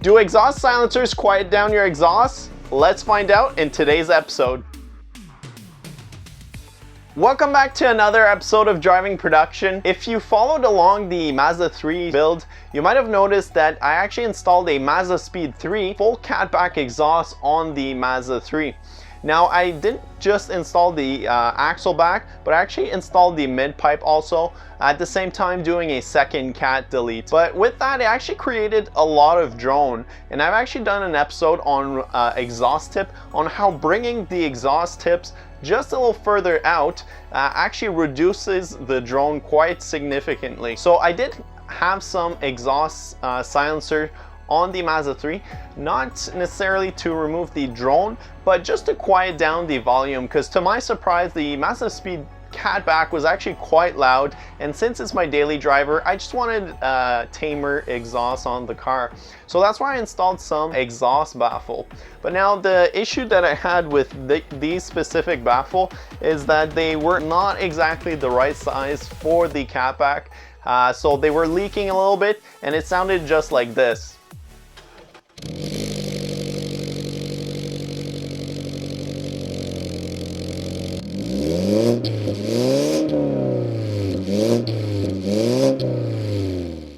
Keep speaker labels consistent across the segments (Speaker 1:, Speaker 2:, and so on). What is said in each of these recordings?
Speaker 1: Do exhaust silencers quiet down your exhaust? Let's find out in today's episode. Welcome back to another episode of Driving Production. If you followed along the Mazda 3 build, you might have noticed that I actually installed a Mazda Speed 3 full catback exhaust on the Mazda 3. Now, I didn't just install the axle back, but I actually installed the mid pipe also, at the same time doing a second cat delete. But with that, it actually created a lot of drone, and I've actually done an episode on exhaust tip on how bringing the exhaust tips just a little further out actually reduces the drone quite significantly. So I did have some exhaust silencer on the Mazda 3, not necessarily to remove the drone, but just to quiet down the volume, because to my surprise, the Mazda Speed catback was actually quite loud, and since it's my daily driver, I just wanted tamer exhaust on the car. So that's why I installed some exhaust baffle. But now the issue that I had with these specific baffle is that they were not exactly the right size for the catback. So they were leaking a little bit, and it sounded just like this.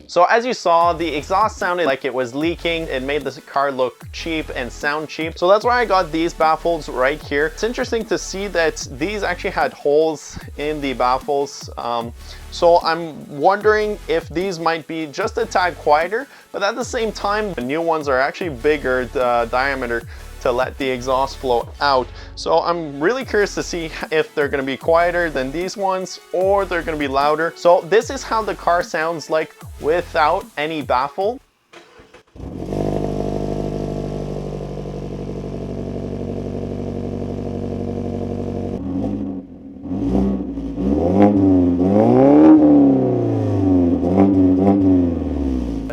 Speaker 1: So as you saw, the exhaust sounded like it was leaking. It made the car look cheap and sound cheap. So that's why I got these baffles right here. It's interesting to see that these actually had holes in the baffles. So I'm wondering if these might be just a tad quieter, but at the same time, the new ones are actually bigger diameter to let the exhaust flow out. So I'm really curious to see if they're gonna be quieter than these ones or they're gonna be louder. So this is how the car sounds like without any baffle.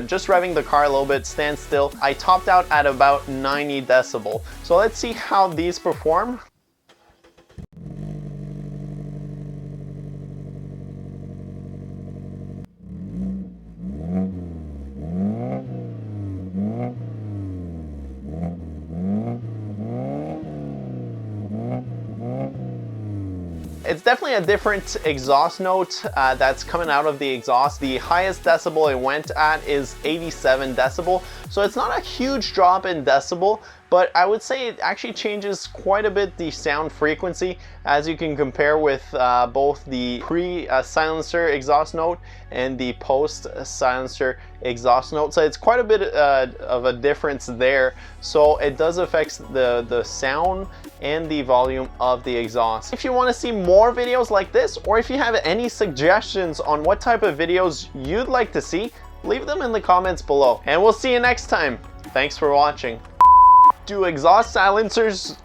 Speaker 1: Just revving the car a little bit, stand still. I topped out at about 90 decibel. So let's see how these perform. It's definitely a different exhaust note that's coming out of the exhaust. The highest decibel it went at is 87 decibel. So it's not a huge drop in decibel, but I would say it actually changes quite a bit the sound frequency, as you can compare with both the pre-silencer exhaust note and the post-silencer exhaust note. So it's quite a bit of a difference there. So it does affect the sound and the volume of the exhaust. If you want to see more videos like this, or if you have any suggestions on what type of videos you'd like to see, leave them in the comments below. And we'll see you next time. Thanks for watching. Do exhaust silencers...